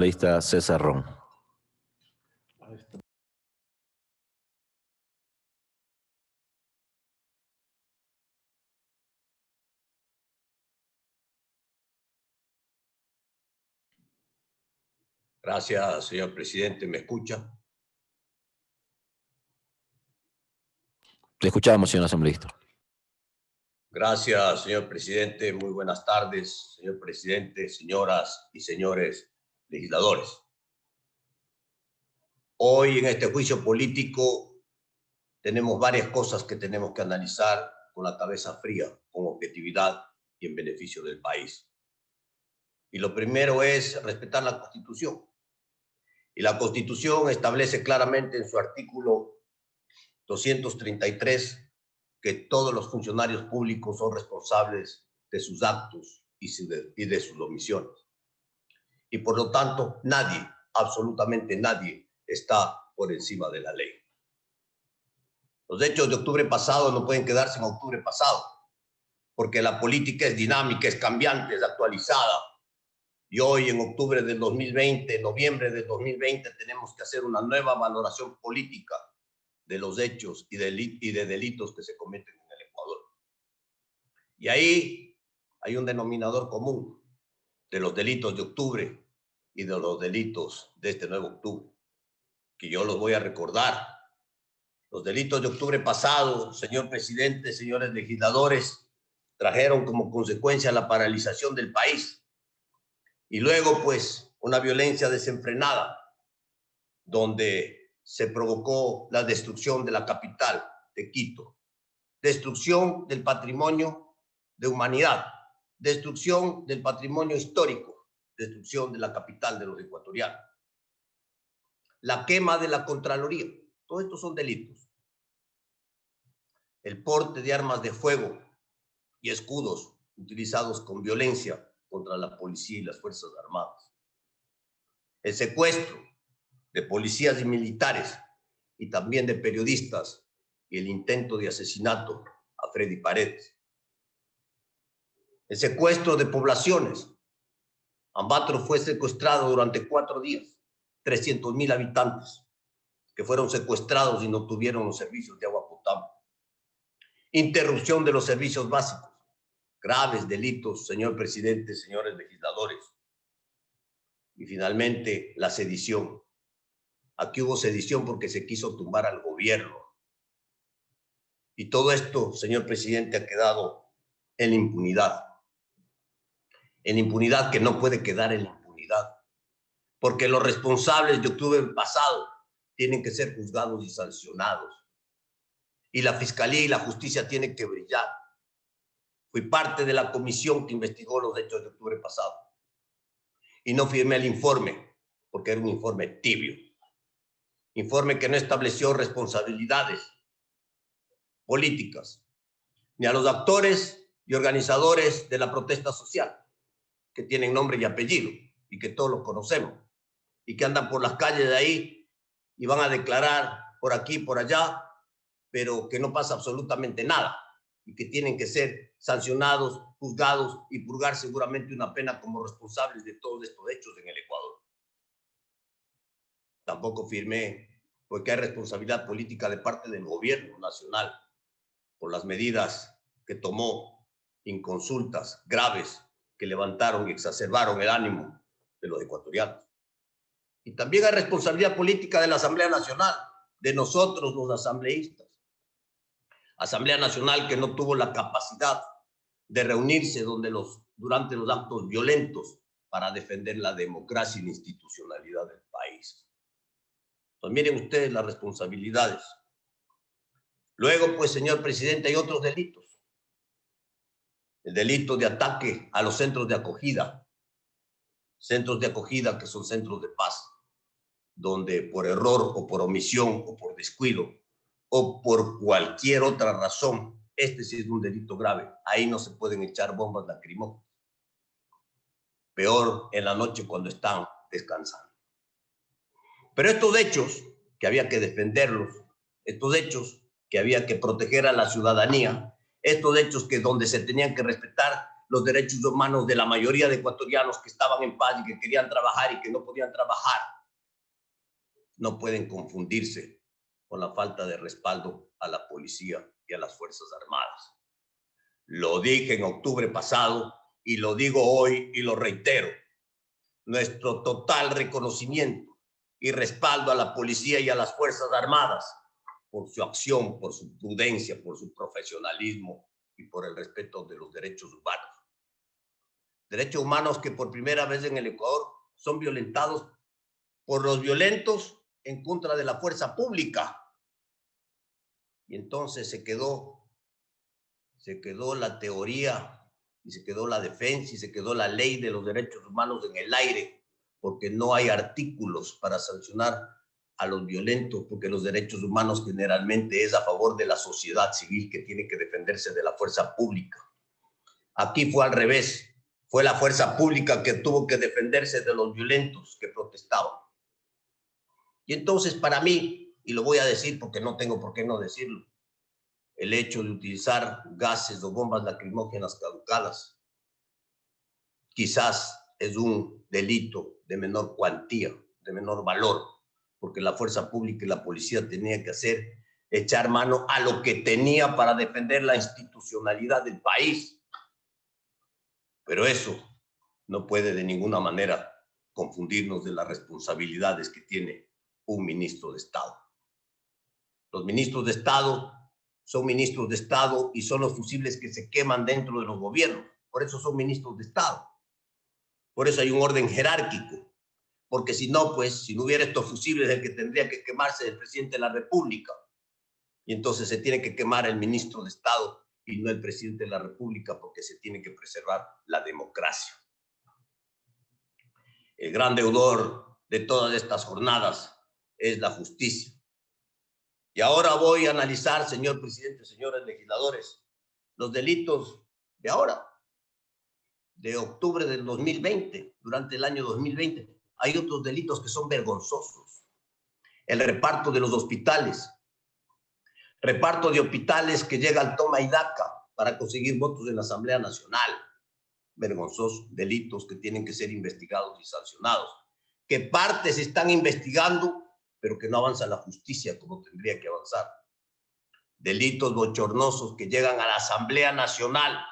Asambleísta César Ron. Gracias, señor presidente. ¿Me escucha? Te escuchamos, señor asambleísta. Gracias, señor presidente. Muy buenas tardes, señor presidente, señoras y señores legisladores. Hoy en este juicio político tenemos varias cosas que tenemos que analizar con la cabeza fría, con objetividad y en beneficio del país. Y lo primero es respetar la Constitución. Y la Constitución establece claramente en su artículo 233 que todos los funcionarios públicos son responsables de sus actos y de sus omisiones. Y por lo tanto, nadie, absolutamente nadie, está por encima de la ley. Los hechos de octubre pasado no pueden quedarse en octubre pasado, porque la política es dinámica, es cambiante, es actualizada. Y hoy, en octubre del 2020, noviembre del 2020, tenemos que hacer una nueva valoración política de los hechos y de delitos que se cometen en el Ecuador. Y ahí hay un denominador común de los delitos de octubre y de los delitos de este nuevo octubre, que yo los voy a recordar. Los delitos de octubre pasado, señor presidente, señores legisladores, trajeron como consecuencia la paralización del país. Y luego, pues, una violencia desenfrenada, donde se provocó la destrucción de la capital, de Quito, destrucción del patrimonio de humanidad, destrucción del patrimonio histórico, destrucción de la capital de los ecuatorianos, la quema de la Contraloría. Todos estos son delitos. El porte de armas de fuego y escudos utilizados con violencia contra la policía y las Fuerzas Armadas. El secuestro de policías y militares y también de periodistas y el intento de asesinato a Freddy Paredes. El secuestro de poblaciones. Ambatro fue secuestrado durante 4 días, 300,000 habitantes que fueron secuestrados y no tuvieron los servicios de agua potable. Interrupción de los servicios básicos. Graves delitos, señor presidente, señores legisladores. Y finalmente, la sedición. Aquí hubo sedición porque se quiso tumbar al gobierno. Y todo esto, señor presidente, ha quedado en la impunidad. En la impunidad que no puede quedar en la impunidad. Porque los responsables de octubre pasado tienen que ser juzgados y sancionados. Y la Fiscalía y la Justicia tienen que brillar. Fui parte de la comisión que investigó los hechos de octubre pasado. Y no firmé el informe, porque era un informe tibio. Informe que no estableció responsabilidades políticas, ni a los actores y organizadores de la protesta social, que tienen nombre y apellido, y que todos los conocemos, y que andan por las calles de ahí y van a declarar por aquí, por allá, pero que no pasa absolutamente nada, y que tienen que ser sancionados, juzgados y purgar seguramente una pena como responsables de todos estos hechos en el Ecuador. Tampoco firmé porque hay responsabilidad política de parte del gobierno nacional por las medidas que tomó inconsultas graves que levantaron y exacerbaron el ánimo de los ecuatorianos. Y también hay responsabilidad política de la Asamblea Nacional, de nosotros los asambleístas. Asamblea Nacional que no tuvo la capacidad de reunirse durante los actos violentos para defender la democracia y la institucionalidad del país. Pues miren ustedes las responsabilidades. Luego, pues, señor presidente, hay otros delitos. El delito de ataque a los centros de acogida que son centros de paz, donde por error o por omisión o por descuido o por cualquier otra razón, este sí es un delito grave. Ahí no se pueden echar bombas lacrimógenas. Peor en la noche cuando están descansando. Pero estos hechos que había que defenderlos, estos hechos que había que proteger a la ciudadanía, estos hechos que donde se tenían que respetar los derechos humanos de la mayoría de ecuatorianos que estaban en paz y que querían trabajar y que no podían trabajar, no pueden confundirse con la falta de respaldo a la policía y a las Fuerzas Armadas. Lo dije en octubre pasado y lo digo hoy y lo reitero. Nuestro total reconocimiento y respaldo a la policía y a las Fuerzas Armadas por su acción, por su prudencia, por su profesionalismo y por el respeto de los derechos humanos. Derechos humanos que por primera vez en el Ecuador son violentados por los violentos en contra de la fuerza pública. Y entonces se quedó la teoría y se quedó la defensa y se quedó la ley de los derechos humanos en el aire, porque no hay artículos para sancionar a los violentos, porque los derechos humanos generalmente es a favor de la sociedad civil que tiene que defenderse de la fuerza pública. Aquí fue al revés, fue la fuerza pública que tuvo que defenderse de los violentos que protestaban. Y entonces para mí, y lo voy a decir porque no tengo por qué no decirlo, el hecho de utilizar gases o bombas lacrimógenas caducadas quizás es un delito de menor cuantía, de menor valor, porque la fuerza pública y la policía tenía que echar mano a lo que tenía para defender la institucionalidad del país. Pero eso no puede de ninguna manera confundirnos de las responsabilidades que tiene un ministro de Estado. Los ministros de Estado son ministros de Estado y son los fusibles que se queman dentro de los gobiernos. Por eso son ministros de Estado. Por eso hay un orden jerárquico. Porque si no, pues, si no hubiera estos fusibles, el que tendría que quemarse es el presidente de la República. Y entonces se tiene que quemar el ministro de Estado y no el presidente de la República, porque se tiene que preservar la democracia. El gran deudor de todas estas jornadas es la justicia. Y ahora voy a analizar, señor presidente, señores legisladores, los delitos de ahora, de octubre del 2020, durante el año 2020. Hay otros delitos que son vergonzosos. El reparto de los hospitales. Reparto de hospitales que llega al toma y daca para conseguir votos en la Asamblea Nacional. Vergonzosos delitos que tienen que ser investigados y sancionados. Que partes están investigando, pero que no avanza la justicia como tendría que avanzar. Delitos bochornosos que llegan a la Asamblea Nacional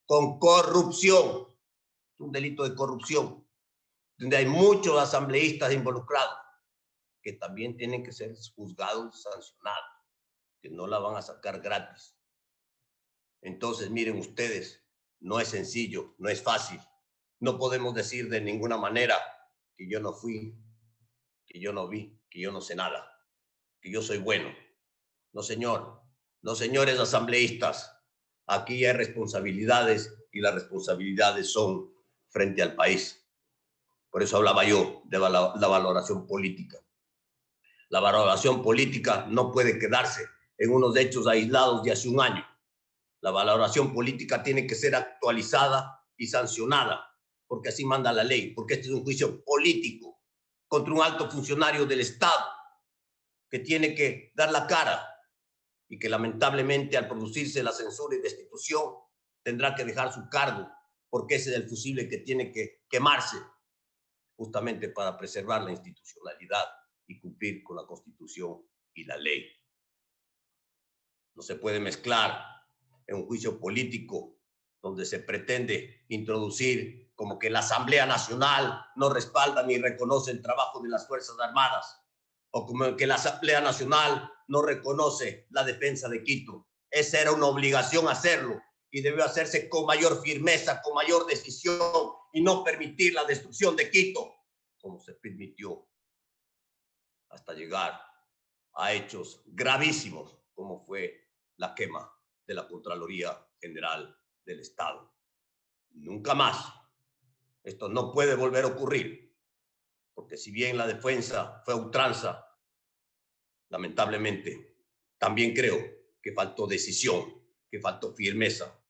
con corrupción. Un delito de corrupción, donde hay muchos asambleístas involucrados, que también tienen que ser juzgados y sancionados, que no la van a sacar gratis. Entonces, miren ustedes, no es sencillo, no es fácil. No podemos decir de ninguna manera que yo no fui, que yo no vi, que yo no sé nada, que yo soy bueno. No, señor. No, señores asambleístas. Aquí hay responsabilidades y las responsabilidades son frente al país. Por eso hablaba yo de la valoración política. La valoración política no puede quedarse en unos hechos aislados de hace un año. La valoración política tiene que ser actualizada y sancionada, porque así manda la ley, porque este es un juicio político contra un alto funcionario del Estado que tiene que dar la cara y que lamentablemente al producirse la censura y destitución tendrá que dejar su cargo, porque ese es el fusible que tiene que quemarse justamente para preservar la institucionalidad y cumplir con la Constitución y la ley. No se puede mezclar en un juicio político donde se pretende introducir como que la Asamblea Nacional no respalda ni reconoce el trabajo de las Fuerzas Armadas, o como que la Asamblea Nacional no reconoce la defensa de Quito. Esa era una obligación hacerlo y debió hacerse con mayor firmeza, con mayor decisión y no permitir la destrucción de Quito, como se permitió hasta llegar a hechos gravísimos, como fue la quema de la Contraloría General del Estado. Nunca más. Esto no puede volver a ocurrir, porque si bien la defensa fue a ultranza, lamentablemente también creo que faltó decisión, que faltó firmeza,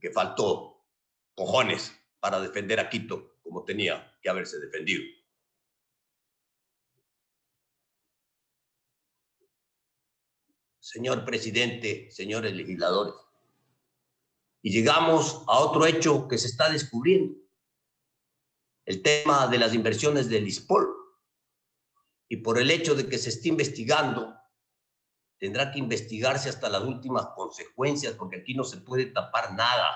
que faltó cojones para defender a Quito como tenía que haberse defendido. Señor presidente, señores legisladores, Y llegamos a otro hecho que se está descubriendo. El tema de las inversiones del ISPOL. Y por el hecho de que se esté investigando, tendrá que investigarse hasta las últimas consecuencias, porque aquí no se puede tapar nada.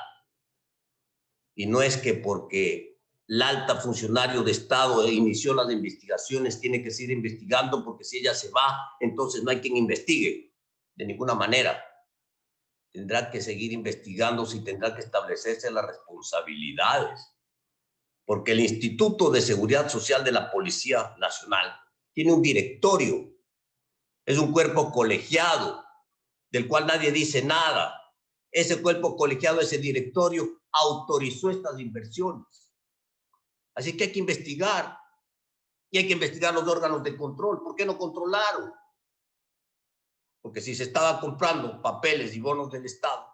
Y no es que porque el alta funcionario de Estado inició las investigaciones, tiene que seguir investigando, porque si ella se va, entonces no hay quien investigue. De ninguna manera. Tendrá que seguir investigándose y tendrá que establecerse las responsabilidades. Porque el Instituto de Seguridad Social de la Policía Nacional tiene un directorio. Es un cuerpo colegiado, del cual nadie dice nada. Ese cuerpo colegiado, ese directorio, autorizó estas inversiones. Así que hay que investigar. Y hay que investigar los órganos de control. ¿Por qué no controlaron? Porque si se estaba comprando papeles y bonos del Estado,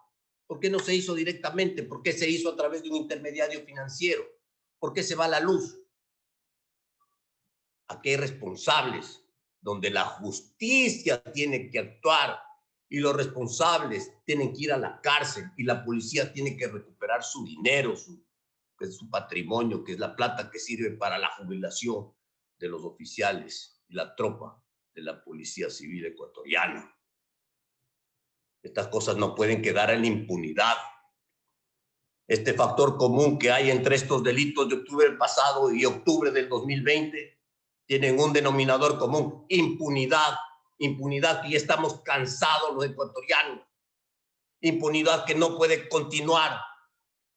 ¿por qué no se hizo directamente? ¿Por qué se hizo a través de un intermediario financiero? ¿Por qué se va la luz? Aquí hay responsables, donde la justicia tiene que actuar y los responsables tienen que ir a la cárcel y la policía tiene que recuperar su dinero, su patrimonio, que es la plata que sirve para la jubilación de los oficiales y la tropa de la Policía Civil ecuatoriana. Estas cosas no pueden quedar en impunidad. Este factor común que hay entre estos delitos de octubre del pasado y octubre del 2020 tienen un denominador común: impunidad. Impunidad que ya estamos cansados los ecuatorianos. Impunidad que no puede continuar.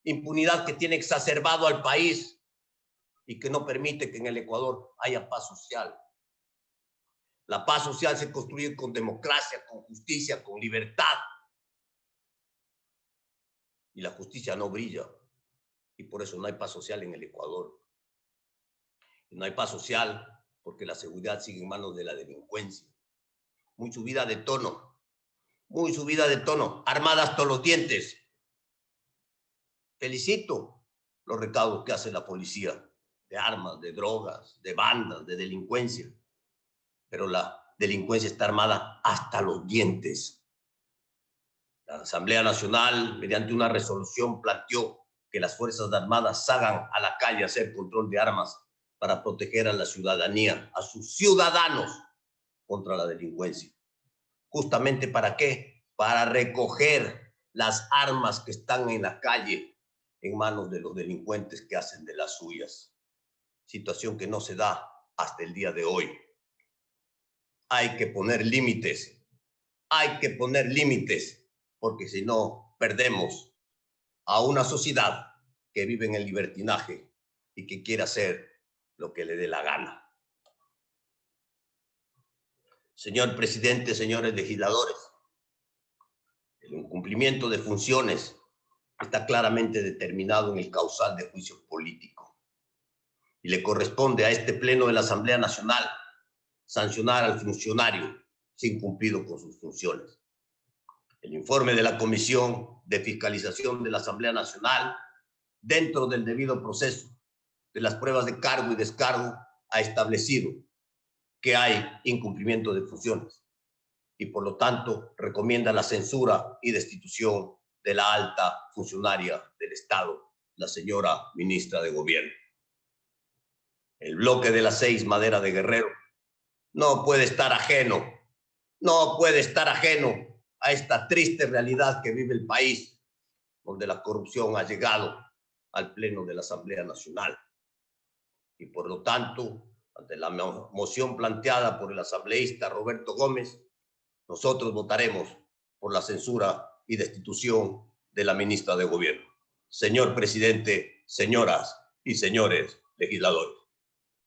Impunidad que tiene exacerbado al país y que no permite que en el Ecuador haya paz social. La paz social se construye con democracia, con justicia, con libertad. Y la justicia no brilla. Y por eso no hay paz social en el Ecuador. Y no hay paz social porque la seguridad sigue en manos de la delincuencia. Muy subida de tono. Muy subida de tono. Armada hasta los dientes. Felicito los recaudos que hace la policía de armas, de drogas, de bandas, de delincuencia. Pero la delincuencia está armada hasta los dientes. La Asamblea Nacional, mediante una resolución, planteó que las Fuerzas Armadas salgan a la calle a hacer control de armas para proteger a la ciudadanía, a sus ciudadanos, contra la delincuencia. ¿Justamente para qué? Para recoger las armas que están en la calle en manos de los delincuentes que hacen de las suyas. Situación que no se da hasta el día de hoy. Hay que poner límites. Hay que poner límites, porque si no, perdemos a una sociedad que vive en el libertinaje y que quiere hacer lo que le dé la gana. Señor presidente, señores legisladores, el incumplimiento de funciones está claramente determinado en el causal de juicio político y le corresponde a este pleno de la Asamblea Nacional sancionar al funcionario si ha incumplido con sus funciones. El informe de la Comisión de Fiscalización de la Asamblea Nacional, dentro del debido proceso de las pruebas de cargo y descargo, ha establecido que hay incumplimiento de funciones y por lo tanto recomienda la censura y destitución de la alta funcionaria del Estado, la señora ministra de Gobierno. El bloque de las 6 Madera de Guerrero no puede estar ajeno a esta triste realidad que vive el país, donde la corrupción ha llegado al pleno de la Asamblea Nacional. Y por lo tanto, ante la moción planteada por el asambleísta Roberto Gómez, nosotros votaremos por la censura y destitución de la ministra de Gobierno. Señor presidente, señoras y señores legisladores.